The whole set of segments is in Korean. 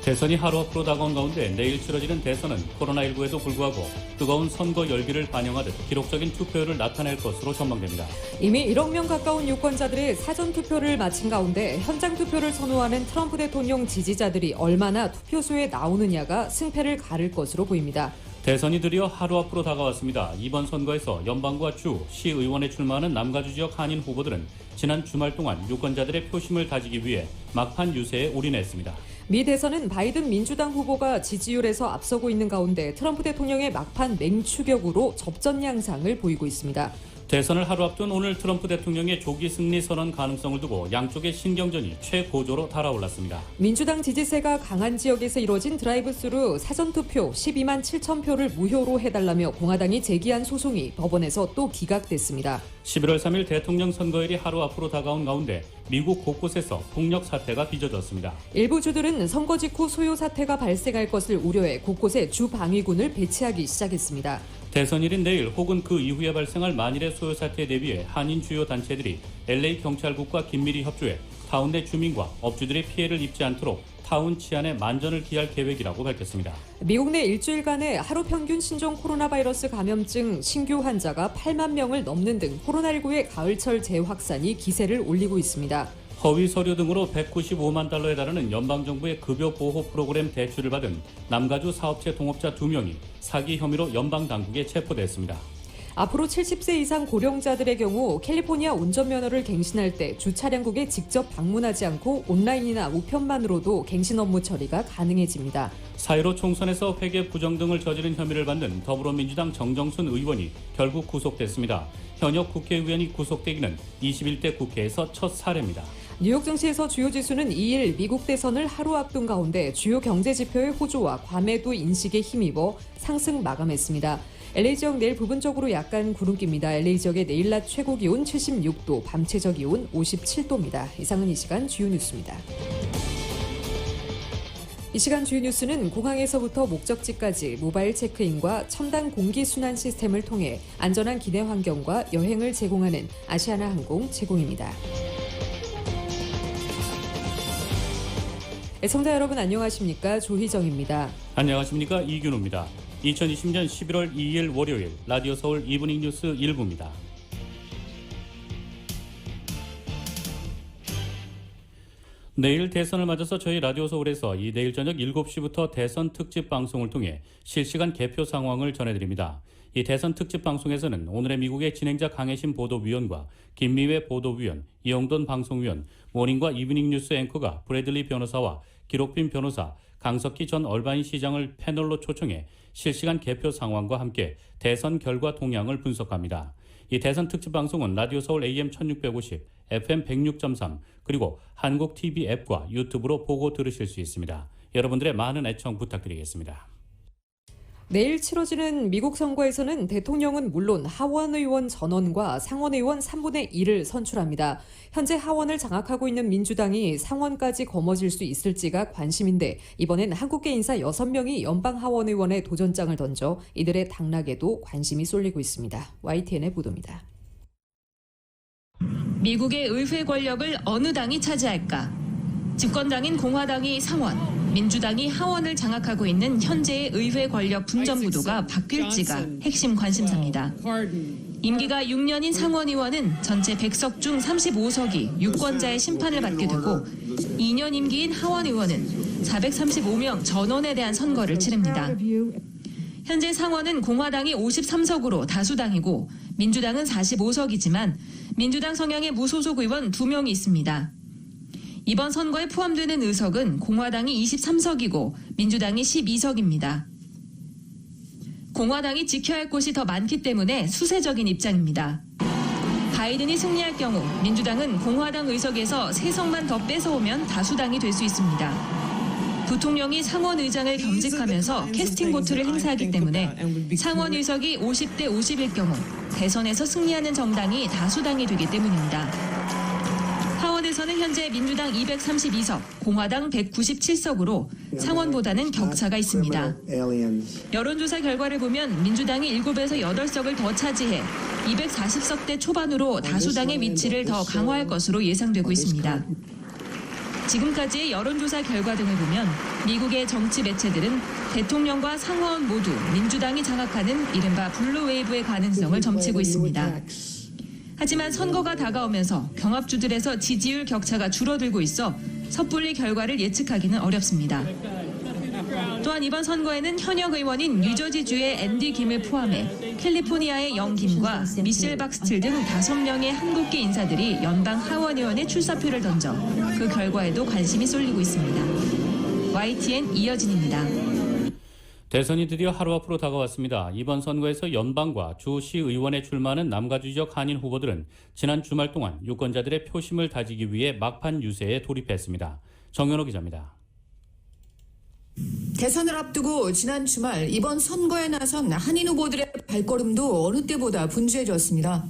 대선이 하루 앞으로 다가온 가운데 내일 치러지는 대선은 코로나19에도 불구하고 뜨거운 선거 열기를 반영하듯 기록적인 투표율을 나타낼 것으로 전망됩니다. 이미 1억 명 가까운 유권자들의 사전투표를 마친 가운데 현장 투표를 선호하는 트럼프 대통령 지지자들이 얼마나 투표소에 나오느냐가 승패를 가를 것으로 보입니다. 대선이 드디어 하루 앞으로 다가왔습니다. 이번 선거에서 연방과 주, 시의원에 출마하는 남가주 지역 한인 후보들은 지난 주말 동안 유권자들의 표심을 다지기 위해 막판 유세에 올인했습니다. 미 대선은 바이든 민주당 후보가 지지율에서 앞서고 있는 가운데 트럼프 대통령의 막판 맹추격으로 접전 양상을 보이고 있습니다. 대선을 하루 앞둔 오늘 트럼프 대통령의 조기 승리 선언 가능성을 두고 양쪽의 신경전이 최고조로 달아올랐습니다. 민주당 지지세가 강한 지역에서 이뤄진 드라이브스루 사전투표 12만 7천 표를 무효로 해달라며 공화당이 제기한 소송이 법원에서 또 기각됐습니다. 11월 3일 대통령 선거일이 하루 앞으로 다가온 가운데 미국 곳곳에서 폭력 사태가 빚어졌습니다. 일부 주들은 선거 직후 소요 사태가 발생할 것을 우려해 곳곳에 주방위군을 배치하기 시작했습니다. 대선일인 내일 혹은 그 이후에 발생할 만일의 소요 사태에 대비해 한인 주요 단체들이 LA 경찰국과 긴밀히 협조해 타운 내 주민과 업주들의 피해를 입지 않도록 타운 치안에 만전을 기할 계획이라고 밝혔습니다. 미국 내 일주일간의 하루 평균 신종 코로나 바이러스 감염증 신규 환자가 8만 명을 넘는 등 코로나19의 가을철 재확산이 기세를 올리고 있습니다. 허위 서류 등으로 195만 달러에 달하는 연방정부의 급여 보호 프로그램 대출을 받은 남가주 사업체 동업자 2명이 사기 혐의로 연방당국에 체포됐습니다. 앞으로 70세 이상 고령자들의 경우 캘리포니아 운전면허를 갱신할 때 주차량국에 직접 방문하지 않고 온라인이나 우편만으로도 갱신 업무 처리가 가능해집니다. 4.15 총선에서 회계 부정 등을 저지른 혐의를 받는 더불어민주당 정정순 의원이 결국 구속됐습니다. 현역 국회의원이 구속되기는 21대 국회에서 첫 사례입니다. 뉴욕 증시에서 주요 지수는 2일 미국 대선을 하루 앞둔 가운데 주요 경제 지표의 호조와 과매도 인식에 힘입어 상승 마감했습니다. LA 지역 내일 부분적으로 약간 구름기입니다. LA 지역의 내일 낮 최고 기온 76도, 밤 최저 기온 57도입니다. 이상은 이 시간 주요 뉴스입니다. 이 시간 주요 뉴스는 공항에서부터 목적지까지 모바일 체크인과 첨단 공기순환 시스템을 통해 안전한 기내 환경과 여행을 제공하는 아시아나 항공 제공입니다. 애청자 여러분 안녕하십니까? 조희정입니다. 안녕하십니까? 이균호입니다. 2020년 11월 2일 월요일 라디오 서울 이브닝 뉴스 1부입니다. 내일 대선을 맞아서 저희 라디오 서울에서 내일 저녁 7시부터 대선 특집 방송을 통해 실시간 개표 상황을 전해드립니다. 이 대선 특집 방송에서는 오늘의 미국의 진행자 강혜신 보도위원과 김미회 보도위원, 이영돈 방송위원, 모닝과 이브닝 뉴스 앵커가 브래들리 변호사와 기록빈 변호사, 강석희 전 얼바인 시장을 패널로 초청해 실시간 개표 상황과 함께 대선 결과 동향을 분석합니다. 이 대선 특집 방송은 라디오 서울 AM 1650, FM 106.3 그리고 한국 TV 앱과 유튜브로 보고 들으실 수 있습니다. 여러분들의 많은 애청 부탁드리겠습니다. 내일 치러지는 미국 선거에서는 대통령은 물론 하원 의원 전원과 상원 의원 3분의 1을 선출합니다. 현재 하원을 장악하고 있는 민주당이 상원까지 거머쥘 수 있을지가 관심인데 이번엔 한국계 인사 6명이 연방 하원 의원에 도전장을 던져 이들의 당락에도 관심이 쏠리고 있습니다. YTN의 보도입니다. 미국의 의회 권력을 어느 당이 차지할까? 집권당인 공화당이 상원, 민주당이 하원을 장악하고 있는 현재의 의회 권력 분전 구도가 바뀔지가 핵심 관심사입니다. 임기가 6년인 상원의원은 전체 100석 중 35석이 유권자의 심판을 받게 되고 2년 임기인 하원의원은 435명 전원에 대한 선거를 치릅니다. 현재 상원은 공화당이 53석으로 다수당이고 민주당은 45석이지만 민주당 성향의 무소속 의원 2명이 있습니다. 이번 선거에 포함되는 의석은 공화당이 23석이고 민주당이 12석입니다. 공화당이 지켜야 할 곳이 더 많기 때문에 수세적인 입장입니다. 바이든이 승리할 경우 민주당은 공화당 의석에서 3석만 더 뺏어오면 다수당이 될 수 있습니다. 부통령이 상원 의장을 겸직하면서 캐스팅 보트를 행사하기 때문에 상원 의석이 50대 50일 경우 대선에서 승리하는 정당이 다수당이 되기 때문입니다. 하원에서는 현재 민주당 232석, 공화당 197석으로 상원보다는 격차가 있습니다. 여론조사 결과를 보면 민주당이 7에서 8석을 더 차지해 240석대 초반으로 다수당의 위치를 더 강화할 것으로 예상되고 있습니다. 지금까지의 여론조사 결과 등을 보면 미국의 정치 매체들은 대통령과 상원 모두 민주당이 장악하는 이른바 블루웨이브의 가능성을 점치고 있습니다. 하지만 선거가 다가오면서 경합주들에서 지지율 격차가 줄어들고 있어 섣불리 결과를 예측하기는 어렵습니다. 또한 이번 선거에는 현역 의원인 뉴저지주의 앤디 김을 포함해 캘리포니아의 영 김과 미셸 박스틸 등 5명의 한국계 인사들이 연방 하원의원에 출사표를 던져 그 결과에도 관심이 쏠리고 있습니다. YTN 이여진입니다. 대선이 드디어 하루 앞으로 다가왔습니다. 이번 선거에서 연방과 주시의원에 출마하는 남가주지역 한인 후보들은 지난 주말 동안 유권자들의 표심을 다지기 위해 막판 유세에 돌입했습니다. 정연호 기자입니다. 대선을 앞두고 지난 주말 이번 선거에 나선 한인 후보들의 발걸음도 어느 때보다 분주해졌습니다.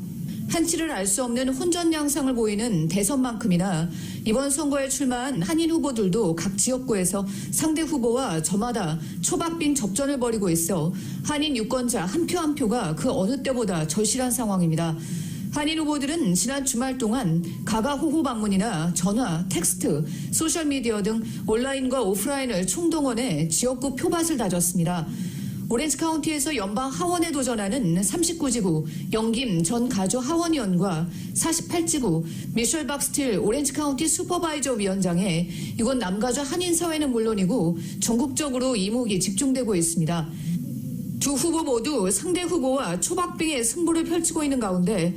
한치를 알 수 없는 혼전 양상을 보이는 대선만큼이나 이번 선거에 출마한 한인 후보들도 각 지역구에서 상대 후보와 저마다 초박빙 접전을 벌이고 있어 한인 유권자 한 표 한 표가 그 어느 때보다 절실한 상황입니다. 한인 후보들은 지난 주말 동안 가가 호호 방문이나 전화, 텍스트, 소셜미디어 등 온라인과 오프라인을 총동원해 지역구 표밭을 다졌습니다. 오렌지 카운티에서 연방 하원에 도전하는 39지구 영김 전 가주 하원의원과 48지구 미셸 박스틸 오렌지 카운티 슈퍼바이저 위원장에 이곳 남가주 한인사회는 물론이고 전국적으로 이목이 집중되고 있습니다. 두 후보 모두 상대 후보와 초박빙의 승부를 펼치고 있는 가운데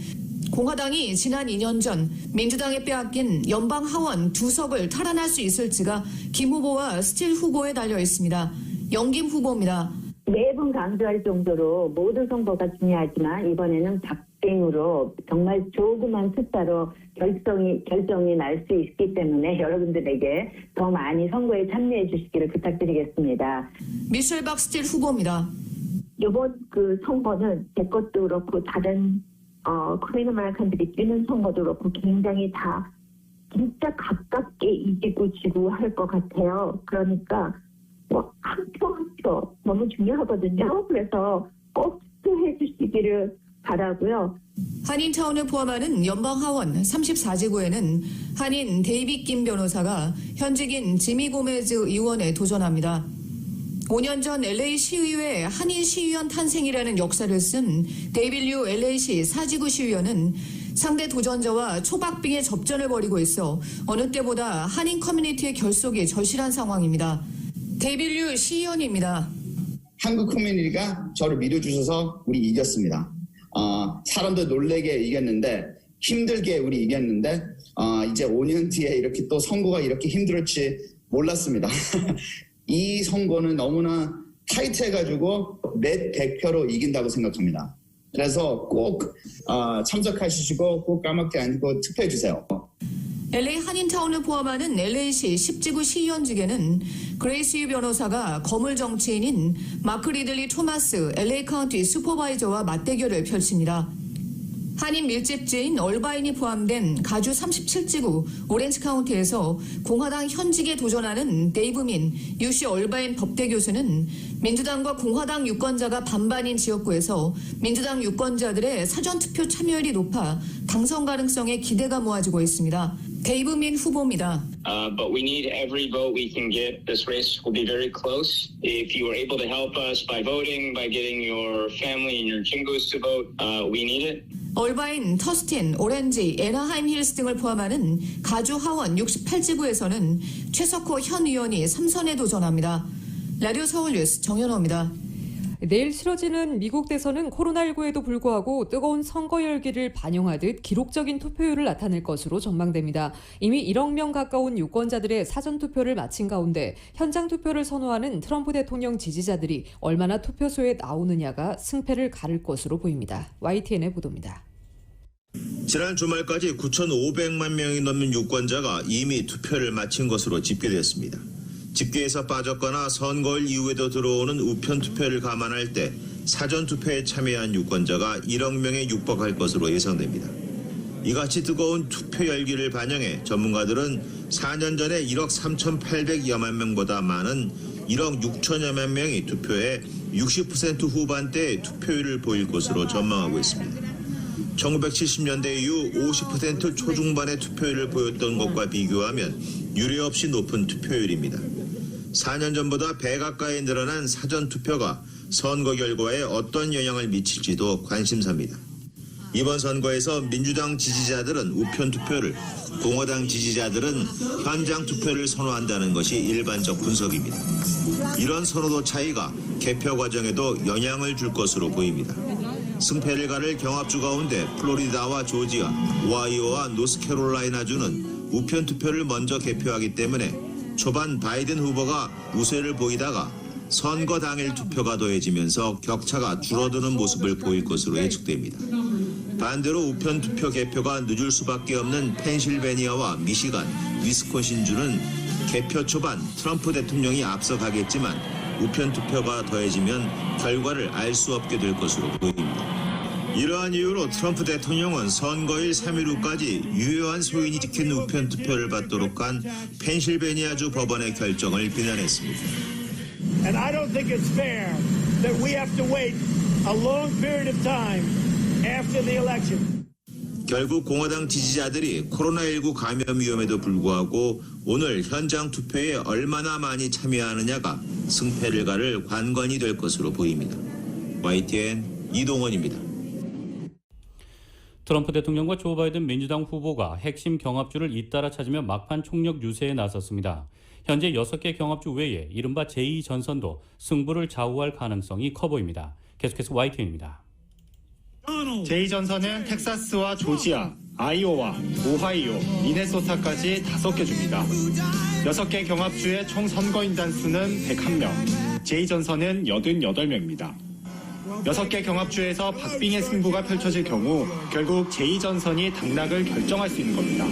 공화당이 지난 2년 전 민주당에 빼앗긴 연방 하원 2석을 탈환할 수 있을지가 김 후보와 스틸 후보에 달려 있습니다. 영김 후보입니다. 매번 강조할 정도로 모든 선거가 중요하지만 이번에는 박빙으로 정말 조그만 숫자로 결정이 날 수 있기 때문에 여러분들에게 더 많이 선거에 참여해 주시기를 부탁드리겠습니다. 미셸 박스틸 후보입니다. 이번 그 선거는 제 것도 그렇고 다른 코리안 아메리칸들이 뛰는 선거도 그렇고 굉장히 다 진짜 가깝게 이기고 지고 할 것 같아요. 그러니까 한 표 한 표 너무 중요하거든요. 그래서 꼭 투표해 주시기를 바라고요. 한인타운을 포함하는 연방하원 34지구에는 한인 데이빗 김 변호사가 현직인 지미 고메즈 의원에 도전합니다. 5년 전 LA 시의회 한인 시의원 탄생이라는 역사를 쓴 데이빗 류 LA시 4지구 시의원은 상대 도전자와 초박빙의 접전을 벌이고 있어 어느 때보다 한인 커뮤니티의 결속이 절실한 상황입니다. 데이빗 류 시의원입니다. 한국 커뮤니티가 저를 믿어주셔서 우리 이겼습니다. 사람들 놀래게 이겼는데 힘들게 우리 이겼는데 이제 5년 뒤에 이렇게 또 선거가 이렇게 힘들었지 몰랐습니다. 이 선거는 너무나 타이트해가지고 몇 100표로 이긴다고 생각합니다. 그래서 꼭 참석하시고 꼭 까먹지 않고 투표해주세요. LA 한인타운을 포함하는 LA시 10지구 시의원직에는 그레이스 유 변호사가 거물 정치인인 마크 리들리 토마스 LA 카운티 슈퍼바이저와 맞대결을 펼칩니다. 한인 밀집지인 얼바인이 포함된 가주 37지구 오렌지 카운티에서 공화당 현직에 도전하는 데이브민 UC 얼바인 법대 교수는 민주당과 공화당 유권자가 반반인 지역구에서 민주당 유권자들의 사전투표 참여율이 높아 당선 가능성에 기대가 모아지고 있습니다. 데이브민 후보입니다. But we need every vote we can get. This race will be very close. If you were able to help us by voting, by getting your family and your Jingos to vote, we need it. 얼바인, 터스틴, 오렌지, 애나하임 힐스 등을 포함하는 가주 하원 68지구에서는 최석호 현 의원이 3선에 도전합니다. 라디오 서울 뉴스 정연호입니다. 내일 치러지는 미국 대선은 코로나19에도 불구하고 뜨거운 선거 열기를 반영하듯 기록적인 투표율을 나타낼 것으로 전망됩니다. 이미 1억 명 가까운 유권자들의 사전투표를 마친 가운데 현장 투표를 선호하는 트럼프 대통령 지지자들이 얼마나 투표소에 나오느냐가 승패를 가를 것으로 보입니다. YTN의 보도입니다. 지난 주말까지 9,500만 명이 넘는 유권자가 이미 투표를 마친 것으로 집계됐습니다. 집계에서 빠졌거나 선거일 이후에도 들어오는 우편 투표를 감안할 때 사전투표에 참여한 유권자가 1억 명에 육박할 것으로 예상됩니다. 이같이 뜨거운 투표 열기를 반영해 전문가들은 4년 전에 1억 3,800여만 명보다 많은 1억 6천여만 명이 투표에 60% 후반대의 투표율을 보일 것으로 전망하고 있습니다. 1970년대 이후 50% 초중반의 투표율을 보였던 것과 비교하면 유례없이 높은 투표율입니다. 4년 전보다 배 가까이 늘어난 사전투표가 선거 결과에 어떤 영향을 미칠지도 관심사입니다. 이번 선거에서 민주당 지지자들은 우편 투표를, 공화당 지지자들은 현장 투표를 선호한다는 것이 일반적 분석입니다. 이런 선호도 차이가 개표 과정에도 영향을 줄 것으로 보입니다. 승패를 가를 경합주 가운데 플로리다와 조지아, 오하이오와 노스캐롤라이나주는 우편 투표를 먼저 개표하기 때문에 초반 바이든 후보가 우세를 보이다가 선거 당일 투표가 더해지면서 격차가 줄어드는 모습을 보일 것으로 예측됩니다. 반대로 우편 투표 개표가 늦을 수밖에 없는 펜실베니아와 미시간, 위스콘신주는 개표 초반 트럼프 대통령이 앞서가겠지만 우편 투표가 더해지면 결과를 알 수 없게 될 것으로 보입니다. 이러한 이유로 트럼프 대통령은 선거일 3일 후까지 유효한 소인이 지킨 우편 투표를 받도록 한 펜실베니아주 법원의 결정을 비난했습니다. And I don't think it's fair that we have to wait a long period of time after the election. 결국 공화당 지지자들이 코로나19 감염 위험에도 불구하고 오늘 현장 투표에 얼마나 많이 참여하느냐가 승패를 가를 관건이 될 것으로 보입니다. YTN 이동원입니다. 트럼프 대통령과 조 바이든 민주당 후보가 핵심 경합주를 잇따라 찾으며 막판 총력 유세에 나섰습니다. 현재 6개 경합주 외에 이른바 제2전선도 승부를 좌우할 가능성이 커 보입니다. 계속해서 YTN입니다. 제2전선은 텍사스와 조지아, 아이오와, 오하이오, 미네소타까지 5개 주입니다. 6개 경합주의 총 선거인단 수는 101명, 제2전선은 88명입니다. 6개 경합주에서 박빙의 승부가 펼쳐질 경우 결국 제2전선이 당락을 결정할 수 있는 겁니다.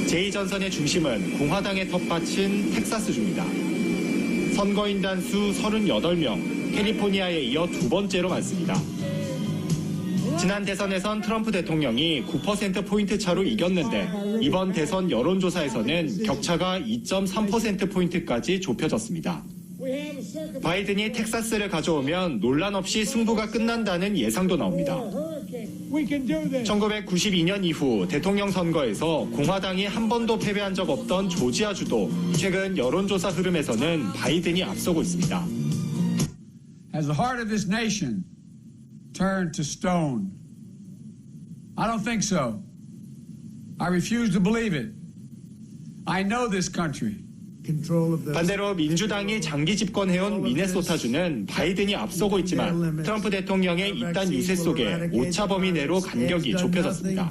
제2전선의 중심은 공화당의 텃밭인 텍사스주입니다. 선거인단 수 38명, 캘리포니아에 이어 두 번째로 많습니다. 지난 대선에선 트럼프 대통령이 9%포인트 차로 이겼는데 이번 대선 여론조사에서는 격차가 2.3%포인트까지 좁혀졌습니다. 바이든이 텍사스를 가져오면 논란 없이 승부가 끝난다는 예상도 나옵니다. 1992년 이후 대통령 선거에서 공화당이 한 번도 패배한 적 없던 조지아주도 최근 여론조사 흐름에서는 바이든이 앞서고 있습니다. Has the heart of this nation turned to stone? I don't think so. I refuse to believe it. I know this country. 반대로 민주당이 장기 집권해온 미네소타주는 바이든이 앞서고 있지만 트럼프 대통령의 이딴 유세 속에 오차 범위 내로 간격이 좁혀졌습니다.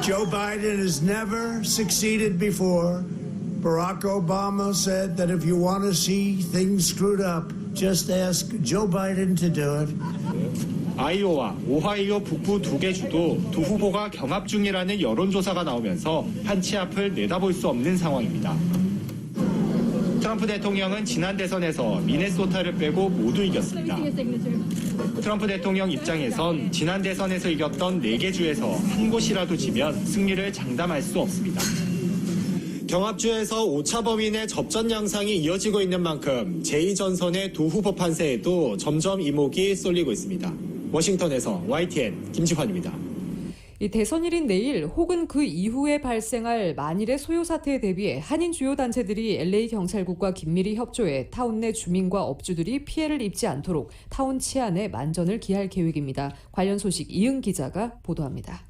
Joe Biden has never succeeded before. Barack Obama said that if you want to see things screwed up, just ask Joe Biden to do it. 아이오와 오하이오 북부 2개 주도 두 후보가 경합 중이라는 여론조사가 나오면서 한 치 앞을 내다볼 수 없는 상황입니다. 트럼프 대통령은 지난 대선에서 미네소타를 빼고 모두 이겼습니다. 트럼프 대통령 입장에선 지난 대선에서 이겼던 4개 주에서 한 곳이라도 지면 승리를 장담할 수 없습니다. 경합주에서 오차 범위 내 접전 양상이 이어지고 있는 만큼 제2전선의 두 후보 판세에도 점점 이목이 쏠리고 있습니다. 워싱턴에서 YTN 김지환입니다. 이 대선일인 내일 혹은 그 이후에 발생할 만일의 소요 사태에 대비해 한인 주요 단체들이 LA 경찰국과 긴밀히 협조해 타운 내 주민과 업주들이 피해를 입지 않도록 타운 치안에 만전을 기할 계획입니다. 관련 소식 이은 기자가 보도합니다.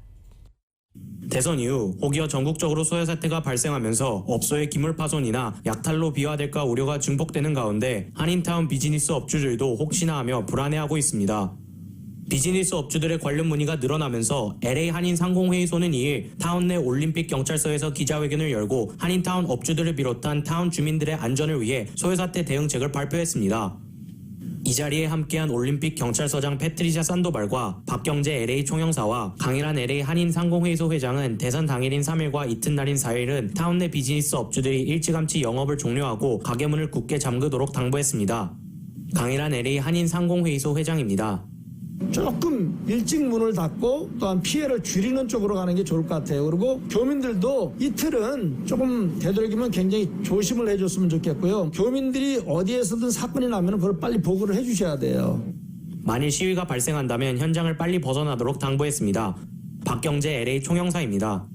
대선 이후 혹여 전국적으로 소요 사태가 발생하면서 업소의 기물 파손이나 약탈로 비화될까 우려가 증폭되는 가운데 한인타운 비즈니스 업주들도 혹시나 하며 불안해하고 있습니다. 비즈니스 업주들의 관련 문의가 늘어나면서 LA 한인 상공회의소는 2일 타운 내 올림픽 경찰서에서 기자회견을 열고 한인타운 업주들을 비롯한 타운 주민들의 안전을 위해 소요사태 대응책을 발표했습니다. 이 자리에 함께한 올림픽 경찰서장 패트리샤 산도발과 박경재 LA 총영사와 강일한 LA 한인 상공회의소 회장은 대선 당일인 3일과 이튿날인 4일은 타운 내 비즈니스 업주들이 일찌감치 영업을 종료하고 가게문을 굳게 잠그도록 당부했습니다. 강일한 LA 한인 상공회의소 회장입니다. 조금 일찍 문을 닫고 또한 피해를 줄이는 쪽으로 가는 게 좋을 것 같아요. 그리고 교민들도 이틀은 조금 되도록이면 굉장히 조심을 해줬으면 좋겠고요. 교민들이 어디에서든 사건이 나면 그걸 빨리 보고를 해주셔야 돼요. 만일 시위가 발생한다면 현장을 빨리 벗어나도록 당부했습니다. 박경재 LA 총영사입니다.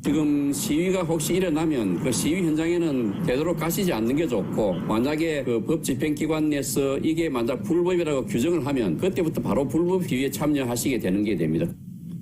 지금 시위가 혹시 일어나면 그 시위 현장에는 되도록 가시지 않는 게 좋고, 만약에 그 법 집행기관 내에서 이게 만약 불법이라고 규정을 하면 그때부터 바로 불법 시위에 참여하시게 되는 게 됩니다.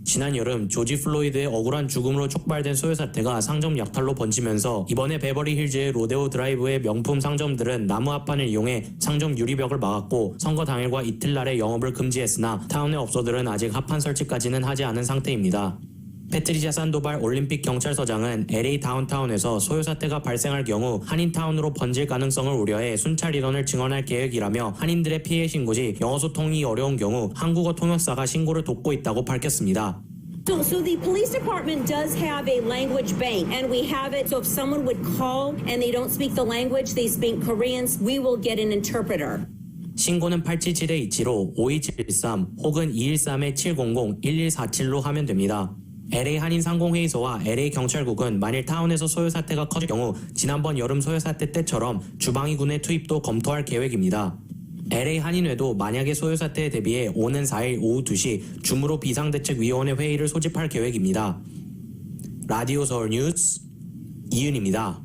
지난 여름 조지 플로이드의 억울한 죽음으로 촉발된 소요 사태가 상점 약탈로 번지면서 이번에 베버리 힐즈의 로데오 드라이브의 명품 상점들은 나무 합판을 이용해 상점 유리벽을 막았고, 선거 당일과 이틀날에 영업을 금지했으나 타운의 업소들은 아직 합판 설치까지는 하지 않은 상태입니다. 패트리샤 산도발 올림픽 경찰서장은 LA 다운타운에서 소요 사태가 발생할 경우 한인타운으로 번질 가능성을 우려해 순찰 인원을 증원할 계획이라며 한인들의 피해 신고 시 영어 소통이 어려운 경우 한국어 통역사가 신고를 돕고 있다고 밝혔습니다. So the police department does have a language bank, and we have it. So if someone would call and they don't speak the language, they speak Korean, we will get an interpreter. 신고는 877-27로 5273 혹은 213-700-1147로 하면 됩니다. LA 한인 상공회의소와 LA 경찰국은 만일 타운에서 소요 사태가 커질 경우 지난번 여름 소요 사태 때처럼 주방위군의 투입도 검토할 계획입니다. LA 한인회도 만약의 소요 사태에 대비해 오는 4일 오후 2시 줌으로 비상대책위원회 회의를 소집할 계획입니다. 라디오 서울 뉴스 이윤입니다.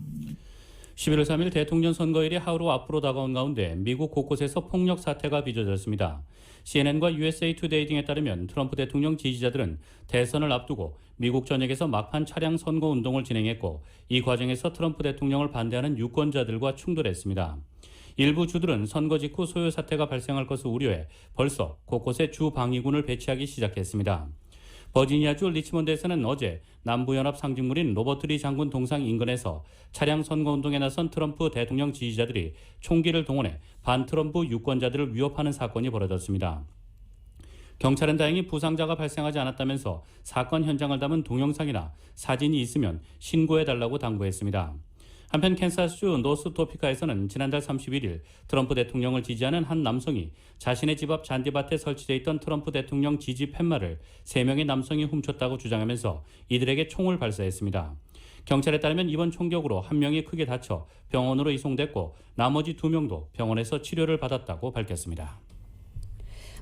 11월 3일 대통령 선거일이 하루 앞으로 다가온 가운데 미국 곳곳에서 폭력 사태가 빚어졌습니다. CNN과 USA Today 등에 따르면 트럼프 대통령 지지자들은 대선을 앞두고 미국 전역에서 막판 차량 선거 운동을 진행했고, 이 과정에서 트럼프 대통령을 반대하는 유권자들과 충돌했습니다. 일부 주들은 선거 직후 소요 사태가 발생할 것을 우려해 벌써 곳곳에 주 방위군을 배치하기 시작했습니다. 버지니아주 리치몬드에서는 어제 남부연합 상징물인 로버트 리 장군 동상 인근에서 차량 선거운동에 나선 트럼프 대통령 지지자들이 총기를 동원해 반트럼프 유권자들을 위협하는 사건이 벌어졌습니다. 경찰은 다행히 부상자가 발생하지 않았다면서 사건 현장을 담은 동영상이나 사진이 있으면 신고해달라고 당부했습니다. 한편 캔사스주 노스 토피카에서는 지난달 31일 트럼프 대통령을 지지하는 한 남성이 자신의 집 앞 잔디밭에 설치되어 있던 트럼프 대통령 지지 팻말을 3명의 남성이 훔쳤다고 주장하면서 이들에게 총을 발사했습니다. 경찰에 따르면 이번 총격으로 1명이 크게 다쳐 병원으로 이송됐고, 나머지 2명도 병원에서 치료를 받았다고 밝혔습니다.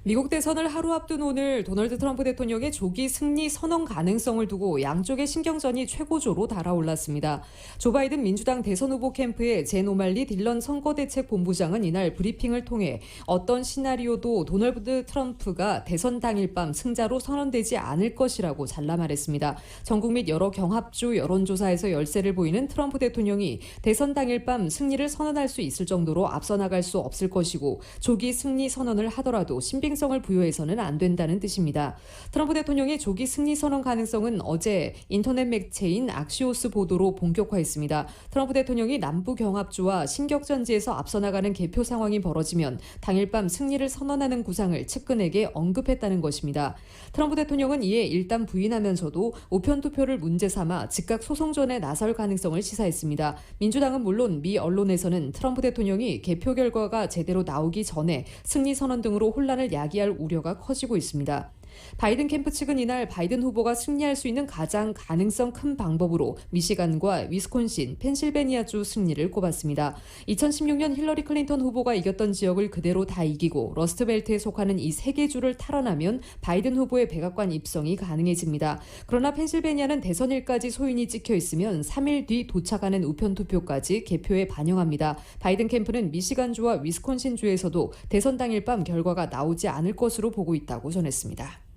미국 대선을 하루 앞둔 오늘 도널드 트럼프 대통령의 조기 승리 선언 가능성을 두고 양쪽의 신경전이 최고조로 달아올랐습니다. 조 바이든 민주당 대선 후보 캠프의 젠 오말리 딜런 선거대책본부장은 이날 브리핑을 통해 어떤 시나리오도 도널드 트럼프가 대선 당일 밤 승자로 선언되지 않을 것이라고 잘라 말했습니다. 전국 및 여러 경합주 여론조사에서 열세를 보이는 트럼프 대통령이 대선 당일 밤 승리를 선언할 수 있을 정도로 앞서 나갈 수 없을 것이고, 조기 승리 선언을 하더라도 신빙성을 부여해서는 안 된다는 뜻입니다. 트럼프 대통령의 조기 승리 선언 가능성은 어제 인터넷 매체인 악시오스 보도로 본격화했습니다. 트럼프 대통령이 남부 경합주와 신격전지에서 앞서 나가는 개표 상황이 벌어지면 당일 밤 승리를 선언하는 구상을 측근에게 언급했다는 것입니다. 트럼프 대통령은 이에 일단 부인하면서도 우편 투표를 문제 삼아 즉각 소송전에 나설 가능성을 시사했습니다. 민주당은 물론 미 언론에서는 트럼프 대통령이 개표 결과가 제대로 나오기 전에 승리 선언 등으로 혼란을 야기할 우려가 커지고 있습니다. 바이든 캠프 측은 이날 바이든 후보가 승리할 수 있는 가장 가능성 큰 방법으로 미시간과 위스콘신, 펜실베니아주 승리를 꼽았습니다. 2016년 힐러리 클린턴 후보가 이겼던 지역을 그대로 다 이기고 러스트벨트에 속하는 이 3개 주를 탈환하면 바이든 후보의 백악관 입성이 가능해집니다. 그러나 펜실베니아는 대선일까지 소인이 찍혀 있으면 3일 뒤 도착하는 우편 투표까지 개표에 반영합니다. 바이든 캠프는 미시간주와 위스콘신주에서도 대선 당일 밤 결과가 나오지 않을 것으로 보고 있다고 전했습니다.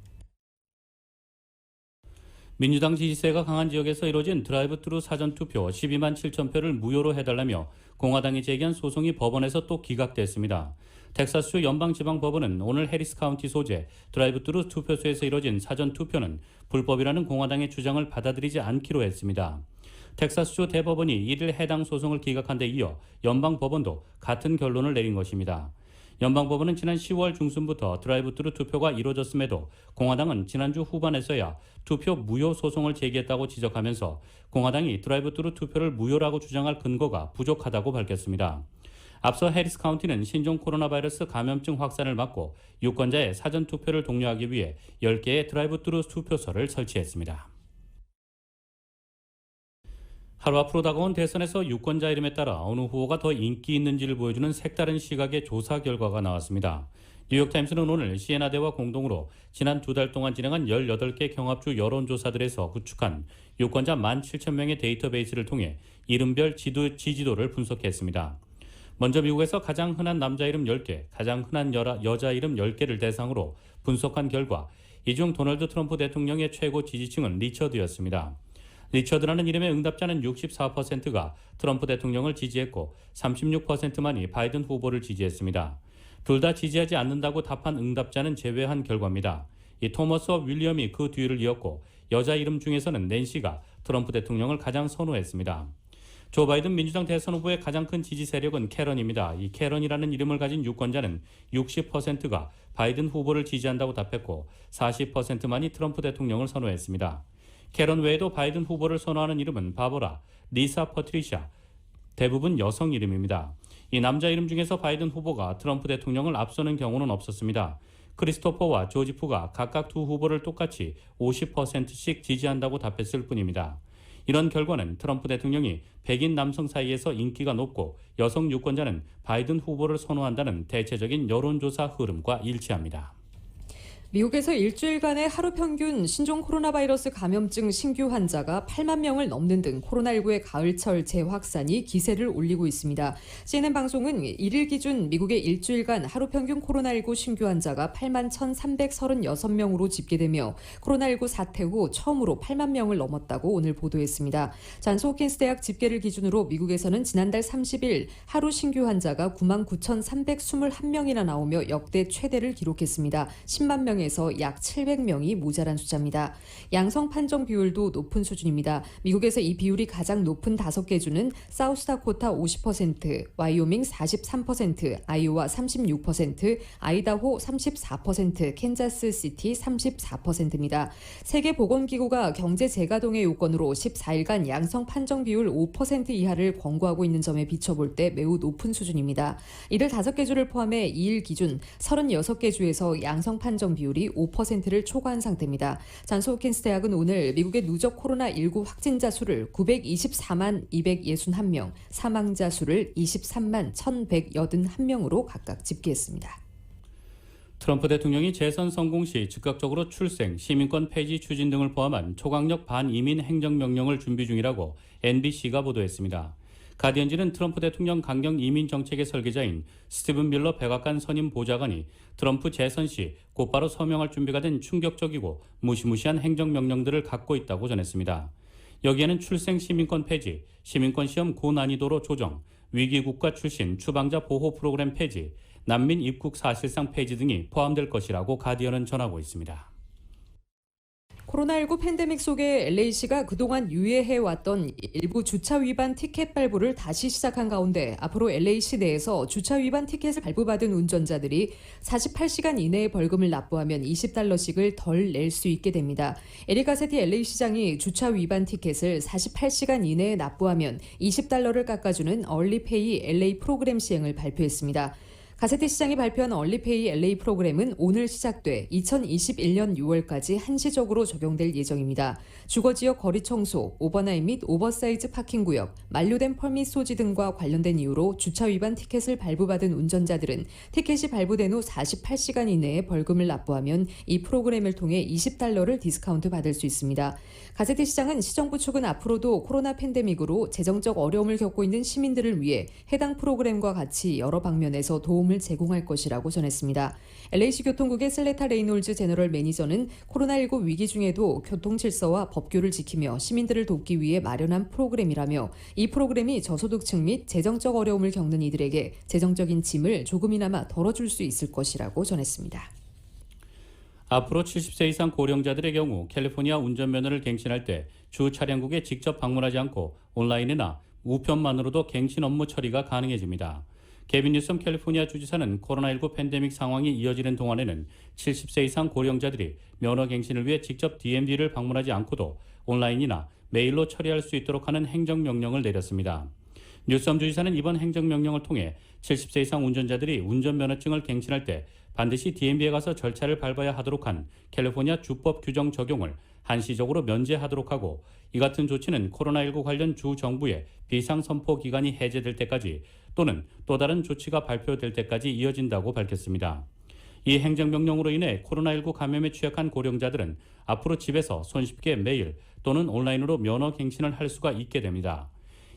민주당 지지세가 강한 지역에서 이뤄진 드라이브트루 사전투표 12만 7천 표를 무효로 해달라며 공화당이 제기한 소송이 법원에서 또 기각됐습니다. 텍사스주 연방지방법원은 오늘 해리스 카운티 소재 드라이브트루 투표소에서 이뤄진 사전투표는 불법이라는 공화당의 주장을 받아들이지 않기로 했습니다. 텍사스주 대법원이 이를 해당 소송을 기각한 데 이어 연방법원도 같은 결론을 내린 것입니다. 연방법원은 지난 10월 중순부터 드라이브트루 투표가 이루어졌음에도 공화당은 지난주 후반에서야 투표 무효 소송을 제기했다고 지적하면서 공화당이 드라이브트루 투표를 무효라고 주장할 근거가 부족하다고 밝혔습니다. 앞서 해리스 카운티는 신종 코로나 바이러스 감염증 확산을 막고 유권자의 사전투표를 독려하기 위해 10개의 드라이브트루 투표소를 설치했습니다. 하루 앞으로 다가온 대선에서 유권자 이름에 따라 어느 후보가 더 인기 있는지를 보여주는 색다른 시각의 조사 결과가 나왔습니다. 뉴욕타임스는 오늘 시에나대와 공동으로 지난 2달 동안 진행한 18개 경합주 여론조사들에서 구축한 유권자 17,000명의 데이터베이스를 통해 이름별 지지도를 분석했습니다. 먼저 미국에서 가장 흔한 남자 이름 10개, 가장 흔한 여자 이름 10개를 대상으로 분석한 결과 이 중 도널드 트럼프 대통령의 최고 지지층은 리처드였습니다. 리처드라는 이름의 응답자는 64%가 트럼프 대통령을 지지했고 36%만이 바이든 후보를 지지했습니다. 둘 다 지지하지 않는다고 답한 응답자는 제외한 결과입니다. 이 토머스와 윌리엄이 그 뒤를 이었고 여자 이름 중에서는 낸시가 트럼프 대통령을 가장 선호했습니다. 조 바이든 민주당 대선 후보의 가장 큰 지지 세력은 캐런입니다. 이 캐런이라는 이름을 가진 유권자는 60%가 바이든 후보를 지지한다고 답했고 40%만이 트럼프 대통령을 선호했습니다. 캐런 외에도 바이든 후보를 선호하는 이름은 바버라, 리사 퍼트리샤, 대부분 여성 이름입니다. 이 남자 이름 중에서 바이든 후보가 트럼프 대통령을 앞서는 경우는 없었습니다. 크리스토퍼와 조지프가 각각 두 후보를 똑같이 50%씩 지지한다고 답했을 뿐입니다. 이런 결과는 트럼프 대통령이 백인 남성 사이에서 인기가 높고 여성 유권자는 바이든 후보를 선호한다는 대체적인 여론조사 흐름과 일치합니다. 미국에서 일주일간의 하루 평균 신종 코로나 바이러스 감염증 신규 환자가 8만 명을 넘는 등 코로나19의 가을철 재확산이 기세를 올리고 있습니다. CNN 방송은 1일 기준 미국의 일주일간 하루 평균 코로나19 신규 환자가 8만 1,336명으로 집계되며 코로나19 사태 후 처음으로 8만 명을 넘었다고 오늘 보도했습니다. 잔스 호킨스 대학 집계를 기준으로 미국에서는 지난달 30일 하루 신규 환자가 9만 9,321명이나 나오며 역대 최대를 기록했습니다. 10만 명에서 약 700명이 모자란 숫자입니다. 양성 판정 비율도 높은 수준입니다. 미국에서 이 비율이 가장 높은 5개 주는 사우스다코타 50%, 와이오밍 43%, 아이오와 36%, 아이다호 34%, 캔자스시티 34%입니다. 세계보건기구가 경제 재가동의 요건으로 14일간 양성 판정 비율 5% 이하를 권고하고 있는 점에 비춰볼 때 매우 높은 수준입니다. 이를 5개 주를 포함해 2일 기준 36개 주에서 양성 판정 비율이 5%를 초과한 상태입니다. 잔스 호킨스 대학은 오늘 미국의 누적 코로나19 확진자 수를 924만 261명, 사망자 수를 23만 1,181명으로 각각 집계했습니다. 트럼프 대통령이 재선 성공 시 즉각적으로 출생, 시민권 폐지 추진 등을 포함한 초강력 반이민 행정명령을 준비 중이라고 NBC가 보도했습니다. 가디언지는 트럼프 대통령 강경 이민 정책의 설계자인 스티븐 밀러 백악관 선임 보좌관이 트럼프 재선 시 곧바로 서명할 준비가 된 충격적이고 무시무시한 행정명령들을 갖고 있다고 전했습니다. 여기에는 출생 시민권 폐지, 시민권 시험 고난이도로 조정, 위기국가 출신 추방자 보호 프로그램 폐지, 난민 입국 사실상 폐지 등이 포함될 것이라고 가디언은 전하고 있습니다. 코로나19 팬데믹 속에 LA시가 그동안 유예해왔던 일부 주차 위반 티켓 발부를 다시 시작한 가운데 앞으로 LA시 내에서 주차 위반 티켓을 발부받은 운전자들이 48시간 이내에 벌금을 납부하면 $20씩을 덜 낼 수 있게 됩니다. 에릭 가세티 LA시장이 주차 위반 티켓을 48시간 이내에 납부하면 $20를 깎아주는 얼리페이 LA 프로그램 시행을 발표했습니다. 가세티 시장이 발표한 얼리페이 LA 프로그램은 오늘 시작돼 2021년 6월까지 한시적으로 적용될 예정입니다. 주거지역 거리 청소, 오버나잇 및 오버사이즈 파킹구역, 만료된 퍼밋 소지 등과 관련된 이유로 주차 위반 티켓을 발부받은 운전자들은 티켓이 발부된 후 48시간 이내에 벌금을 납부하면 이 프로그램을 통해 $20를 디스카운트 받을 수 있습니다. 가세티 시장은 시정부 측은 앞으로도 코로나 팬데믹으로 재정적 어려움을 겪고 있는 시민들을 위해 해당 프로그램과 같이 여러 방면에서 도움을 제공할 것이라고 전했습니다. LA시 교통국의 슬레타 레이놀즈 제너럴 매니저는 코로나19 위기 중에도 교통 질서와 법규를 지키며 시민들을 돕기 위해 마련한 프로그램이라며 이 프로그램이 저소득층 및 재정적 어려움을 겪는 이들에게 재정적인 짐을 조금이나마 덜어줄 수 있을 것이라고 전했습니다. 앞으로 70세 이상 고령자들의 경우 캘리포니아 운전면허를 갱신할 때 주 차량국에 직접 방문하지 않고 온라인이나 우편만으로도 갱신 업무 처리가 가능해집니다. 게빈 뉴섬 캘리포니아 주지사는 코로나19 팬데믹 상황이 이어지는 동안에는 70세 이상 고령자들이 면허 갱신을 위해 직접 DMV를 방문하지 않고도 온라인이나 메일로 처리할 수 있도록 하는 행정명령을 내렸습니다. 뉴섬 주지사는 이번 행정명령을 통해 70세 이상 운전자들이 운전면허증을 갱신할 때 반드시 DMV에 가서 절차를 밟아야 하도록 한 캘리포니아 주법 규정 적용을 한시적으로 면제하도록 하고 이 같은 조치는 코로나19 관련 주 정부의 비상선포 기간이 해제될 때까지 또는 또 다른 조치가 발표될 때까지 이어진다고 밝혔습니다. 이 행정명령으로 인해 코로나19 감염에 취약한 고령자들은 앞으로 집에서 손쉽게 메일 또는 온라인으로 면허 갱신을 할 수가 있게 됩니다.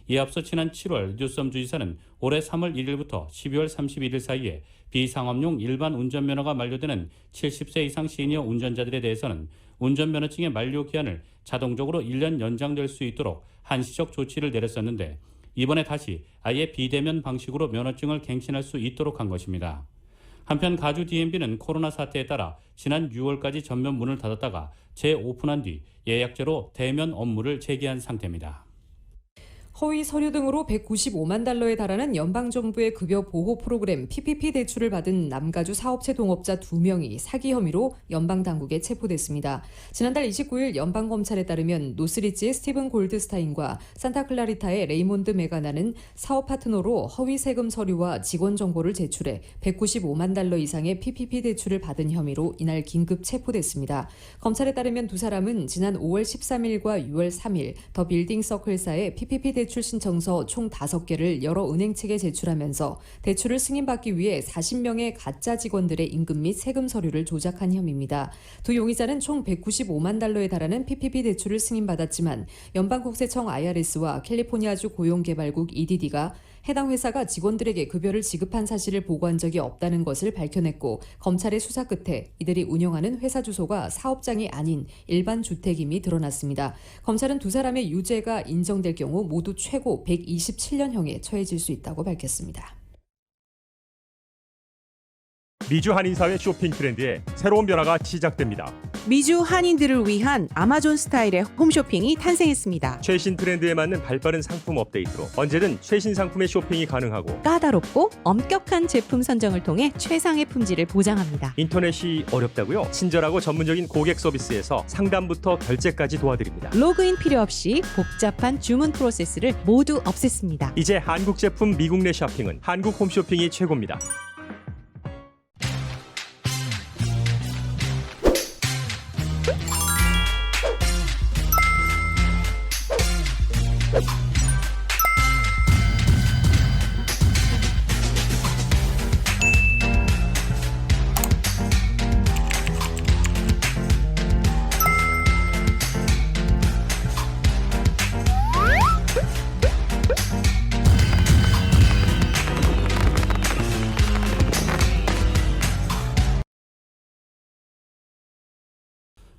이에 앞서 지난 7월 뉴섬 주지사는 올해 3월 1일부터 12월 31일 사이에 비상업용 일반 운전면허가 만료되는 70세 이상 시니어 운전자들에 대해서는 운전면허증의 만료 기한을 자동적으로 1년 연장될 수 있도록 한시적 조치를 내렸었는데 이번에 다시 아예 비대면 방식으로 면허증을 갱신할 수 있도록 한 것입니다. 한편 가주 DMB는 코로나 사태에 따라 지난 6월까지 전면 문을 닫았다가 재오픈한 뒤 예약제로 대면 업무를 재개한 상태입니다. 허위 서류 등으로 195만 달러에 달하는 연방정부의 급여 보호 프로그램 PPP 대출을 받은 남가주 사업체 동업자 2명이 사기 혐의로 연방당국에 체포됐습니다. 지난달 29일 연방검찰에 따르면 노스리지의 스티븐 골드스타인과 산타클라리타의 레이몬드 메가나는 사업 파트너로 허위 세금 서류와 직원 정보를 제출해 195만 달러 이상의 PPP 대출을 받은 혐의로 이날 긴급 체포됐습니다. 검찰에 따르면 두 사람은 지난 5월 13일과 6월 3일 더 빌딩 서클사의 PPP 대출 신청서 총 5개를 여러 은행 측에 제출하면서 대출을 승인받기 위해 40명의 가짜 직원들의 임금 및 세금 서류를 조작한 혐의입니다. 두 용의자는 총 195만 달러에 달하는 PPP 대출을 승인받았지만 연방국세청 IRS와 캘리포니아주 고용개발국 EDD가 해당 회사가 직원들에게 급여를 지급한 사실을 보고한 적이 없다는 것을 밝혀냈고 검찰의 수사 끝에 이들이 운영하는 회사 주소가 사업장이 아닌 일반 주택임이 드러났습니다. 검찰은 두 사람의 유죄가 인정될 경우 모두 최고 127년형에 처해질 수 있다고 밝혔습니다. 미주 한인사회 쇼핑 트렌드에 새로운 변화가 시작됩니다. 미주 한인들을 위한 아마존 스타일의 홈쇼핑이 탄생했습니다. 최신 트렌드에 맞는 발빠른 상품 업데이트로 언제든 최신 상품의 쇼핑이 가능하고 까다롭고 엄격한 제품 선정을 통해 최상의 품질을 보장합니다. 인터넷이 어렵다고요? 친절하고 전문적인 고객 서비스에서 상담부터 결제까지 도와드립니다. 로그인 필요 없이 복잡한 주문 프로세스를 모두 없앴습니다. 이제 한국 제품 미국 내 쇼핑은 한국 홈쇼핑이 최고입니다.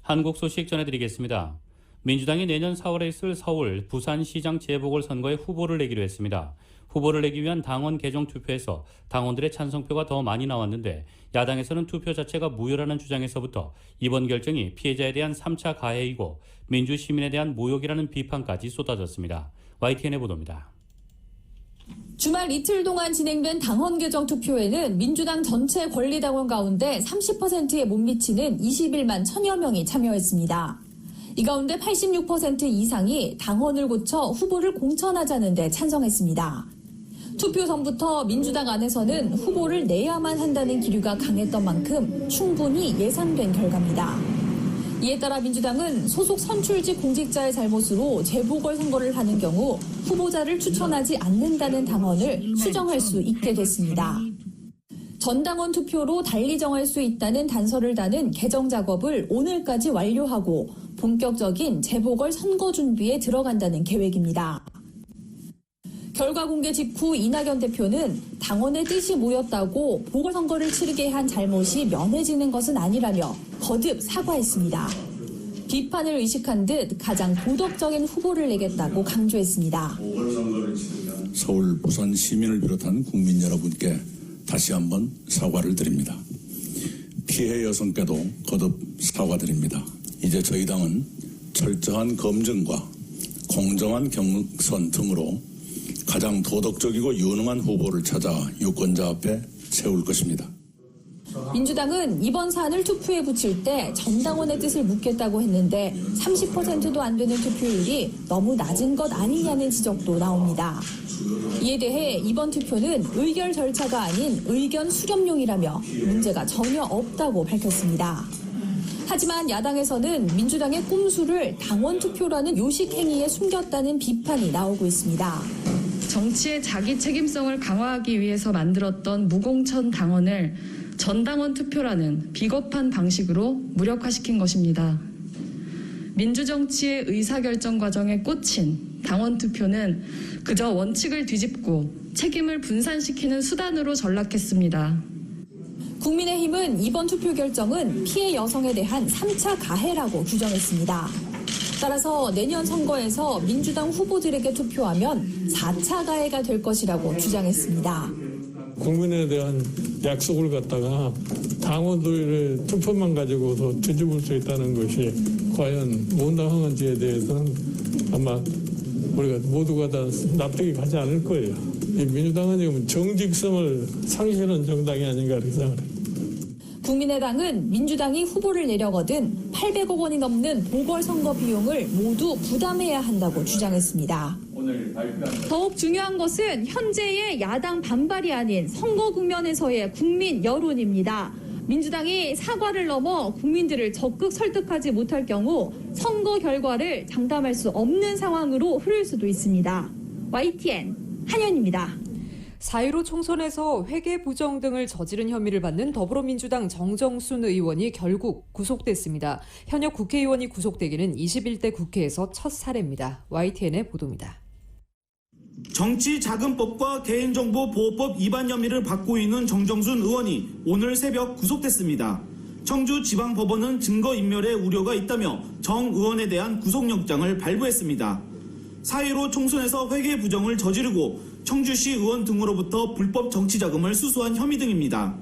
한국 소식 전해드리겠습니다. 민주당이 내년 4월에 있을 서울, 부산시장 재보궐선거에 후보를 내기로 했습니다. 후보를 내기 위한 당원 개정 투표에서 당원들의 찬성표가 더 많이 나왔는데 야당에서는 투표 자체가 무효라는 주장에서부터 이번 결정이 피해자에 대한 3차 가해이고 민주시민에 대한 모욕이라는 비판까지 쏟아졌습니다. YTN의 보도입니다. 주말 이틀 동안 진행된 당원 개정 투표에는 민주당 전체 권리당원 가운데 30%에 못 미치는 21만 1000여 명이 참여했습니다. 이 가운데 86% 이상이 당원을 고쳐 후보를 공천하자는 데 찬성했습니다. 투표 전부터 민주당 안에서는 후보를 내야만 한다는 기류가 강했던 만큼 충분히 예상된 결과입니다. 이에 따라 민주당은 소속 선출직 공직자의 잘못으로 재보궐선거를 하는 경우 후보자를 추천하지 않는다는 당원을 수정할 수 있게 됐습니다. 전당원 투표로 달리 정할 수 있다는 단서를 다는 개정 작업을 오늘까지 완료하고 본격적인 재보궐선거 준비에 들어간다는 계획입니다. 결과 공개 직후 이낙연 대표는 당원의 뜻이 모였다고 보궐선거를 치르게 한 잘못이 면해지는 것은 아니라며 거듭 사과했습니다. 비판을 의식한 듯 가장 도덕적인 후보를 내겠다고 강조했습니다. 서울, 부산 시민을 비롯한 국민 여러분께 다시 한번 사과를 드립니다. 피해 여성께도 거듭 사과드립니다. 이제 저희 당은 철저한 검증과 공정한 경선 등으로 가장 도덕적이고 유능한 후보를 찾아 유권자 앞에 세울 것입니다. 민주당은 이번 사안을 투표에 붙일 때 전당원의 뜻을 묻겠다고 했는데 30%도 안 되는 투표율이 너무 낮은 것 아니냐는 지적도 나옵니다. 이에 대해 이번 투표는 의결 절차가 아닌 의견 수렴용이라며 문제가 전혀 없다고 밝혔습니다. 하지만 야당에서는 민주당의 꼼수를 당원 투표라는 요식 행위에 숨겼다는 비판이 나오고 있습니다. 정치의 자기 책임성을 강화하기 위해서 만들었던 무공천 당원을 전당원 투표라는 비겁한 방식으로 무력화시킨 것입니다. 민주정치의 의사결정 과정에 꽂힌 당원 투표는 그저 원칙을 뒤집고 책임을 분산시키는 수단으로 전락했습니다. 국민의힘은 이번 투표 결정은 피해 여성에 대한 3차 가해라고 규정했습니다. 따라서 내년 선거에서 민주당 후보들에게 투표하면 4차 가해가 될 것이라고 주장했습니다. 국민에 대한 약속을 갖다가 당원들의 투표만 가지고도 뒤집을 수 있다는 것이 과연 온당한지에 대해서는 아마 우리가 모두가 다 납득이 가지 않을 거예요. 이 민주당은 지금 정직성을 상실하는 정당이 아닌가 이렇게 생각합니다. 국민의당은 민주당이 후보를 내려거든 800억 원이 넘는 보궐선거 비용을 모두 부담해야 한다고 주장했습니다. 더욱 중요한 것은 현재의 야당 반발이 아닌 선거 국면에서의 국민 여론입니다. 민주당이 사과를 넘어 국민들을 적극 설득하지 못할 경우 선거 결과를 장담할 수 없는 상황으로 흐를 수도 있습니다. YTN 한현입니다. 4.15 총선에서 회계 부정 등을 저지른 혐의를 받는 더불어민주당 정정순 의원이 결국 구속됐습니다. 현역 국회의원이 구속되기는 21대 국회에서 첫 사례입니다. YTN의 보도입니다. 정치자금법과 개인정보보호법 위반 혐의를 받고 있는 정정순 의원이 오늘 새벽 구속됐습니다. 청주지방법원은 증거인멸의 우려가 있다며 정 의원에 대한 구속영장을 발부했습니다. 4.15 총선에서 회계 부정을 저지르고 청주시 의원 등으로부터 불법 정치자금을 수수한 혐의 등입니다.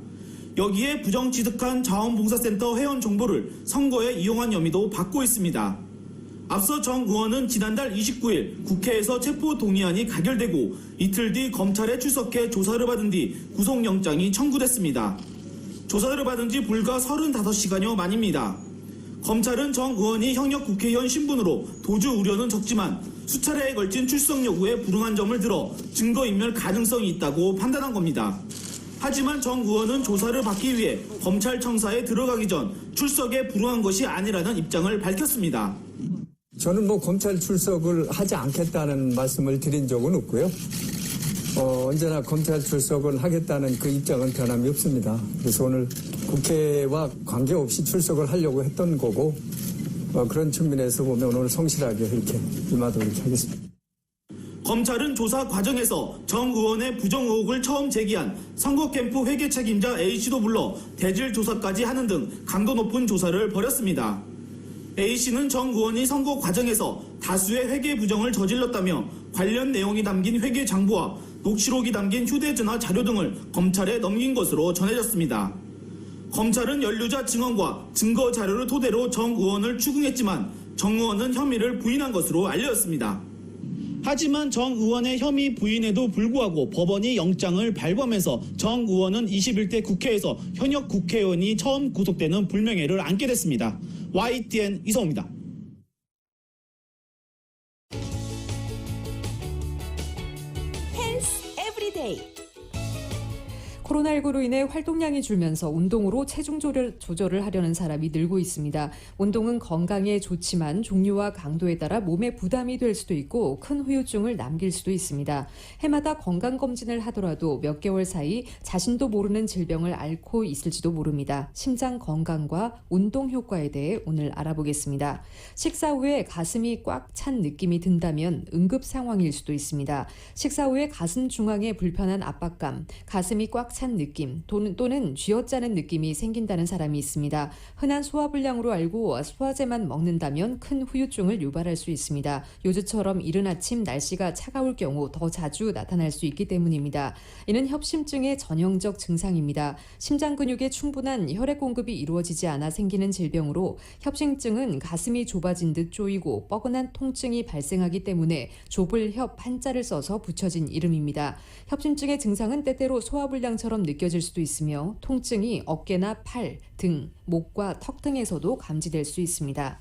여기에 부정취득한 자원봉사센터 회원 정보를 선거에 이용한 혐의도 받고 있습니다. 앞서 정 의원은 지난달 29일 국회에서 체포동의안이 가결되고 이틀 뒤 검찰에 출석해 조사를 받은 뒤 구속영장이 청구됐습니다. 조사를 받은 지 불과 35시간여 만입니다. 검찰은 정 의원이 현역 국회의원 신분으로 도주 우려는 적지만 수차례에 걸친 출석 여부에 불응한 점을 들어 증거인멸 가능성이 있다고 판단한 겁니다. 하지만 정 의원은 조사를 받기 위해 검찰청사에 들어가기 전 출석에 불응한 것이 아니라는 입장을 밝혔습니다. 저는 검찰 출석을 하지 않겠다는 말씀을 드린 적은 없고요. 언제나 검찰 출석을 하겠다는 그 입장은 변함이 없습니다. 그래서 오늘 국회와 관계없이 출석을 하려고 했던 거고 그런 측면에서 보면 오늘 성실하게 이렇게 임하도록 하겠습니다. 검찰은 조사 과정에서 정 의원의 부정 의혹을 처음 제기한 선거 캠프 회계 책임자 A씨도 불러 대질 조사까지 하는 등 강도 높은 조사를 벌였습니다. A씨는 정 의원이 선거 과정에서 다수의 회계 부정을 저질렀다며 관련 내용이 담긴 회계 장부와 녹취록이 담긴 휴대전화 자료 등을 검찰에 넘긴 것으로 전해졌습니다. 검찰은 연루자 증언과 증거 자료를 토대로 정 의원을 추궁했지만 정 의원은 혐의를 부인한 것으로 알려졌습니다. 하지만 정 의원의 혐의 부인에도 불구하고 법원이 영장을 발부하면서 정 의원은 21대 국회에서 현역 국회의원이 처음 구속되는 불명예를 안게 됐습니다. YTN 이성호입니다. 펜스 에브리데이. 코로나19로 인해 활동량이 줄면서 운동으로 체중 조절을 하려는 사람이 늘고 있습니다. 운동은 건강에 좋지만 종류와 강도에 따라 몸에 부담이 될 수도 있고 큰 후유증을 남길 수도 있습니다. 해마다 건강검진을 하더라도 몇 개월 사이 자신도 모르는 질병을 앓고 있을지도 모릅니다. 심장 건강과 운동 효과에 대해 오늘 알아보겠습니다. 식사 후에 가슴이 꽉 찬 느낌이 든다면 응급 상황일 수도 있습니다. 식사 후에 가슴 중앙에 불편한 압박감, 가슴이 꽉 찬 느낌 또는 쥐어짜는 느낌이 생긴다는 사람이 있습니다. 흔한 소화불량으로 알고 소화제만 먹는다면 큰 후유증을 유발할 수 있습니다. 요즘처럼 이른 아침 날씨가 차가울 경우 더 자주 나타날 수 있기 때문입니다. 이는 협심증의 전형적 증상입니다. 심장 근육에 충분한 혈액 공급이 이루어지지 않아 생기는 질병으로 협심증은 가슴이 좁아진 듯 조이고 뻐근한 통증이 발생하기 때문에 좁을협 한자를 써서 붙여진 이름입니다. 협심증의 증상은 때때로 소화불량처럼 느껴질 수도 있으며 통증이 어깨나 팔, 등, 목과 턱 등에서도 감지될 수 있습니다.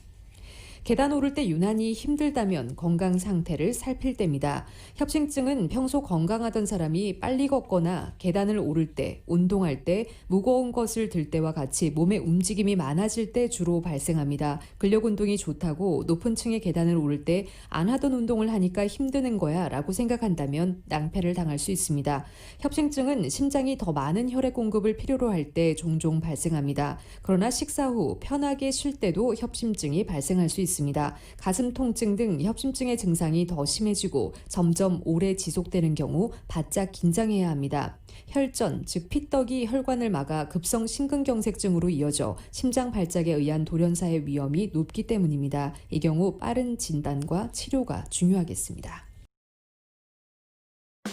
계단 오를 때 유난히 힘들다면 건강 상태를 살필 때입니다. 협심증은 평소 건강하던 사람이 빨리 걷거나 계단을 오를 때, 운동할 때, 무거운 것을 들 때와 같이 몸의 움직임이 많아질 때 주로 발생합니다. 근력 운동이 좋다고 높은 층의 계단을 오를 때 안 하던 운동을 하니까 힘드는 거야 라고 생각한다면 낭패를 당할 수 있습니다. 협심증은 심장이 더 많은 혈액 공급을 필요로 할 때 종종 발생합니다. 그러나 식사 후 편하게 쉴 때도 협심증이 발생할 수 있습니다. 가슴 통증 등 협심증의 증상이 더 심해지고 점점 오래 지속되는 경우 바짝 긴장해야 합니다. 혈전, 즉 피떡이 혈관을 막아 급성 심근경색증으로 이어져 심장 발작에 의한 돌연사의 위험이 높기 때문입니다. 이 경우 빠른 진단과 치료가 중요하겠습니다.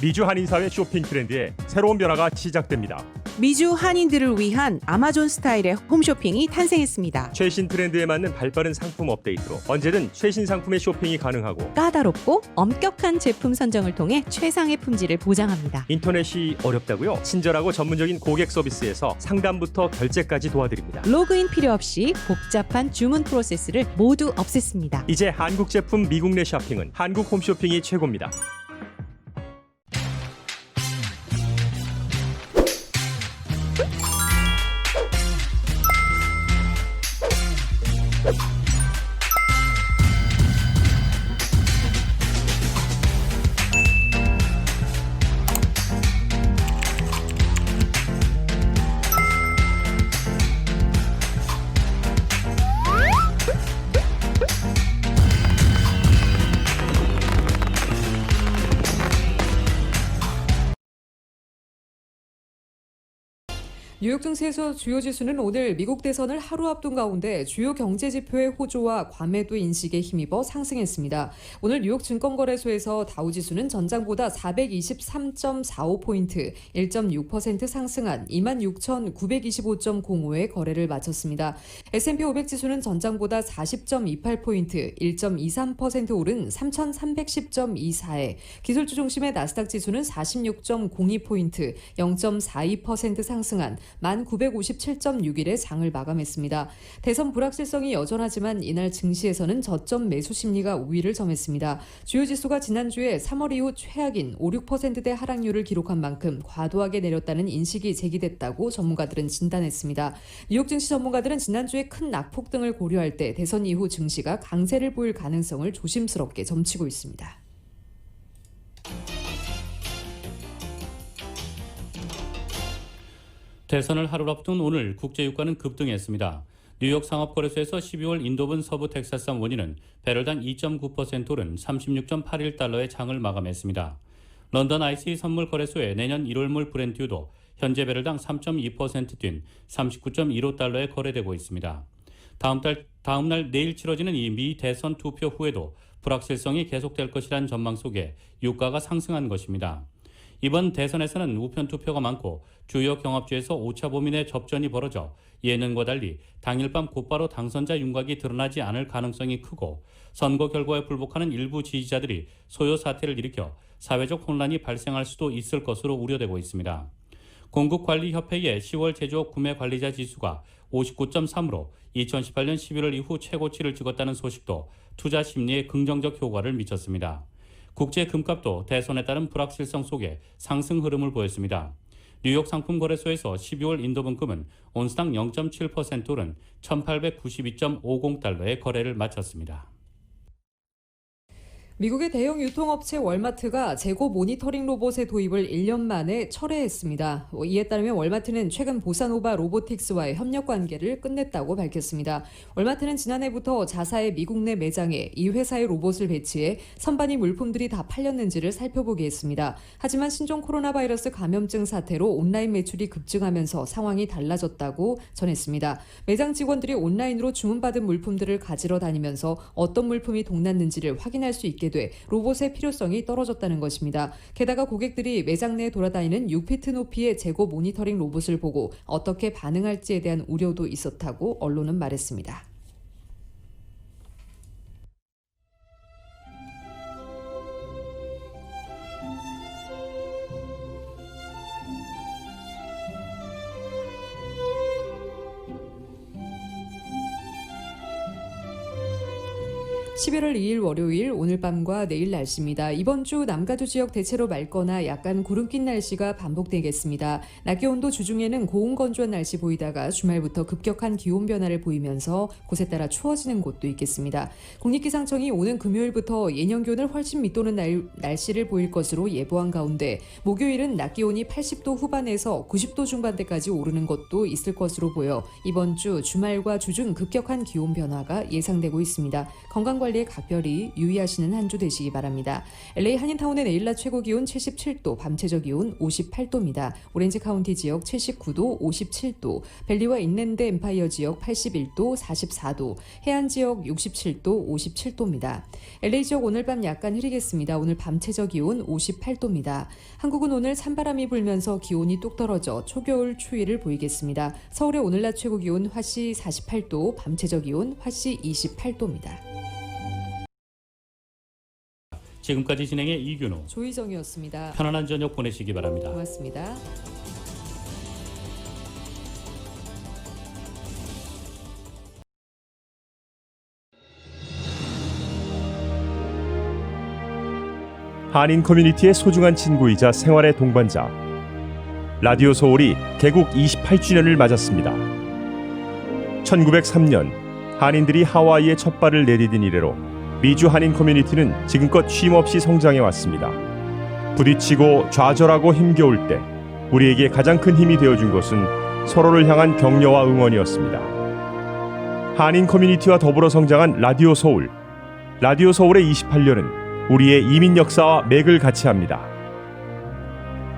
미주 한인사회 쇼핑 트렌드에 새로운 변화가 시작됩니다. 미주 한인들을 위한 아마존 스타일의 홈쇼핑이 탄생했습니다. 최신 트렌드에 맞는 발빠른 상품 업데이트로 언제든 최신 상품의 쇼핑이 가능하고 까다롭고 엄격한 제품 선정을 통해 최상의 품질을 보장합니다. 인터넷이 어렵다고요? 친절하고 전문적인 고객 서비스에서 상담부터 결제까지 도와드립니다. 로그인 필요 없이 복잡한 주문 프로세스를 모두 없앴습니다. 이제 한국 제품 미국 내 쇼핑은 한국 홈쇼핑이 최고입니다. 뉴욕 증시에서 주요 지수는 오늘 미국 대선을 하루 앞둔 가운데 주요 경제 지표의 호조와 과매도 인식에 힘입어 상승했습니다. 오늘 뉴욕 증권거래소에서 다우지수는 전장보다 423.45포인트, 1.6% 상승한 26,925.05의 거래를 마쳤습니다. S&P 500 지수는 전장보다 40.28포인트, 1.23% 오른 3,310.24에, 기술주 중심의 나스닥 지수는 46.02포인트, 0.42% 상승한 1957.61의 장을 마감했습니다. 대선 불확실성이 여전하지만 이날 증시에서는 저점 매수 심리가 우위를 점했습니다. 주요 지수가 지난주에 3월 이후 최악인 5, 6%대 하락률을 기록한 만큼 과도하게 내렸다는 인식이 제기됐다고 전문가들은 진단했습니다. 뉴욕 증시 전문가들은 지난주에 큰 낙폭 등을 고려할 때 대선 이후 증시가 강세를 보일 가능성을 조심스럽게 점치고 있습니다. 대선을 하루 앞둔 오늘 국제유가는 급등했습니다. 뉴욕 상업거래소에서 12월 인도분 서부 텍사스산 원유는 배럴당 2.9% 오른 36.81달러의 장을 마감했습니다. 런던 ICE 선물거래소의 내년 1월물 브렌트유도 현재 배럴당 3.2% 뛴 39.15달러에 거래되고 있습니다. 다음 날 내일 치러지는 이 미 대선 투표 후에도 불확실성이 계속될 것이란 전망 속에 유가가 상승한 것입니다. 이번 대선에서는 우편 투표가 많고 주요 경합주에서 오차 범위 내 접전이 벌어져 예년과 달리 당일 밤 곧바로 당선자 윤곽이 드러나지 않을 가능성이 크고 선거 결과에 불복하는 일부 지지자들이 소요 사태를 일으켜 사회적 혼란이 발생할 수도 있을 것으로 우려되고 있습니다. 공급관리협회의 10월 제조업 구매 관리자 지수가 59.3으로 2018년 11월 이후 최고치를 찍었다는 소식도 투자 심리에 긍정적 효과를 미쳤습니다. 국제 금값도 대선에 따른 불확실성 속에 상승 흐름을 보였습니다. 뉴욕 상품거래소에서 12월 인도분금은 온스당 0.7% 오른 1,892.50달러의 거래를 마쳤습니다. 미국의 대형 유통업체 월마트가 재고 모니터링 로봇의 도입을 1년 만에 철회했습니다. 이에 따르면 월마트는 최근 보사노바 로보틱스와의 협력 관계를 끝냈다고 밝혔습니다. 월마트는 지난해부터 자사의 미국 내 매장에 이 회사의 로봇을 배치해 선반위 물품들이 다 팔렸는지를 살펴보게 했습니다. 하지만 신종 코로나 바이러스 감염증 사태로 온라인 매출이 급증하면서 상황이 달라졌다고 전했습니다. 매장 직원들이 온라인으로 주문받은 물품들을 가지러 다니면서 어떤 물품이 동났는지를 확인할 수 있게 돼 로봇의 필요성이 떨어졌다는 것입니다. 게다가 고객들이 매장 내에 돌아다니는 6피트 높이의 재고 모니터링 로봇을 보고 어떻게 반응할지에 대한 우려도 있었다고 언론은 말했습니다. 11월 2일 월요일 오늘 밤과 내일 날씨입니다. 이번 주 남가두 지역 대체로 맑거나 약간 구름 낀 날씨가 반복되겠습니다. 낮 기온도 주중에는 고온 건조한 날씨 보이다가 주말부터 급격한 기온 변화를 보이면서 곳에 따라 추워지는 곳도 있겠습니다. 국립기상청이 오는 금요일부터 예년 기온을 훨씬 밑도는 날씨를 보일 것으로 예보한 가운데 목요일은 낮 기온이 80도 후반에서 90도 중반대까지 오르는 곳도 있을 것으로 보여 이번 주 주말과 주중 급격한 기온 변화가 예상되고 있습니다. 건강관리에 각별히 유의하시는 한 주 되시기 바랍니다. LA 한인타운의 내일 낮 최고 기온 77도, 밤 최저 기온 58도입니다. 오렌지 카운티 지역 79도, 57도, 벨리와 인랜드 엠파이어 지역 81도, 44도, 해안 지역 67도, 57도입니다. LA 지역 오늘 밤 약간 흐리겠습니다. 오늘 밤 최저 기온 58도입니다. 한국은 오늘 찬바람이 불면서 기온이 뚝 떨어져 초겨울 추위를 보이겠습니다. 서울의 오늘 낮 최고 기온 화씨 48도, 밤 최저 기온 화씨 28도입니다. 지금까지 진행의 이균호, 조희정이었습니다. 편안한 저녁 보내시기 바랍니다. 고맙습니다. 한인 커뮤니티의 소중한 친구이자 생활의 동반자 라디오 서울이 개국 28주년을 맞았습니다. 1903년 한인들이 하와이에 첫 발을 내디딘 이래로 미주 한인 커뮤니티는 지금껏 쉼없이 성장해 왔습니다. 부딪히고 좌절하고 힘겨울 때 우리에게 가장 큰 힘이 되어준 것은 서로를 향한 격려와 응원이었습니다. 한인 커뮤니티와 더불어 성장한 라디오 서울. 라디오 서울의 28년은 우리의 이민 역사와 맥을 같이 합니다.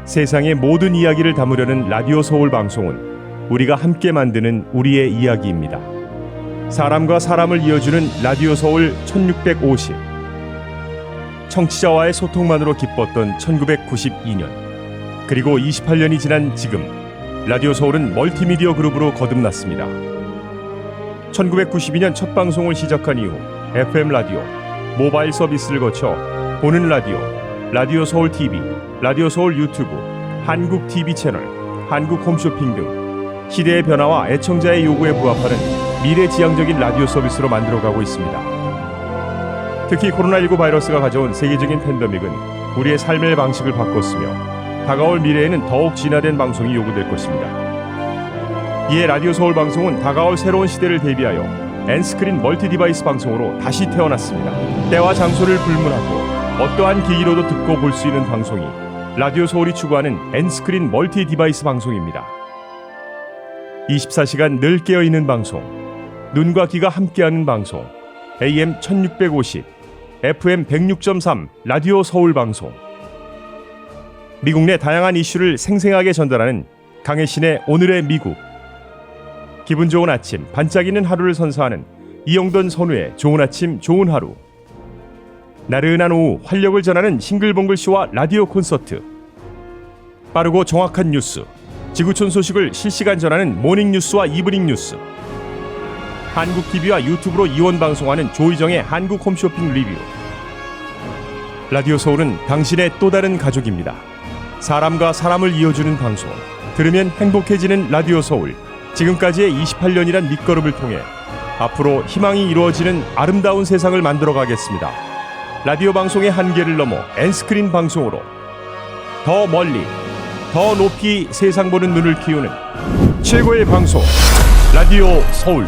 세상의 모든 이야기를 담으려는 라디오 서울 방송은 우리가 함께 만드는 우리의 이야기입니다. 사람과 사람을 이어주는 라디오 서울 1650. 청취자와의 소통만으로 기뻤던 1992년. 그리고 28년이 지난 지금 라디오 서울은 멀티미디어 그룹으로 거듭났습니다. 1992년 첫 방송을 시작한 이후 FM 라디오, 모바일 서비스를 거쳐 보는 라디오, 라디오 서울 TV, 라디오 서울 유튜브, 한국 TV 채널, 한국 홈쇼핑 등 시대의 변화와 애청자의 요구에 부합하는 미래지향적인 라디오 서비스로 만들어가고 있습니다. 특히 코로나19 바이러스가 가져온 세계적인 팬데믹은 우리의 삶의 방식을 바꿨으며 다가올 미래에는 더욱 진화된 방송이 요구될 것입니다. 이에 라디오 서울 방송은 다가올 새로운 시대를 대비하여 N스크린 멀티 디바이스 방송으로 다시 태어났습니다. 때와 장소를 불문하고 어떠한 기기로도 듣고 볼 수 있는 방송이 라디오 서울이 추구하는 N스크린 멀티 디바이스 방송입니다. 24시간 늘 깨어있는 방송, 눈과 귀가 함께하는 방송, AM 1650, FM 106.3 라디오 서울 방송. 미국 내 다양한 이슈를 생생하게 전달하는 강혜신의 오늘의 미국. 기분 좋은 아침, 반짝이는 하루를 선사하는 이영돈 선우의 좋은 아침, 좋은 하루. 나른한 오후 활력을 전하는 싱글벙글쇼와 라디오 콘서트. 빠르고 정확한 뉴스, 지구촌 소식을 실시간 전하는 모닝뉴스와 이브닝 뉴스. 한국 TV와 유튜브로 이원 방송하는 조희정의 한국 홈쇼핑 리뷰. 라디오 서울은 당신의 또 다른 가족입니다. 사람과 사람을 이어주는 방송, 들으면 행복해지는 라디오 서울. 지금까지의 28년이란 밑거름을 통해 앞으로 희망이 이루어지는 아름다운 세상을 만들어 가겠습니다. 라디오 방송의 한계를 넘어 N스크린 방송으로 더 멀리, 더 높이 세상 보는 눈을 키우는 최고의 방송, 라디오 서울.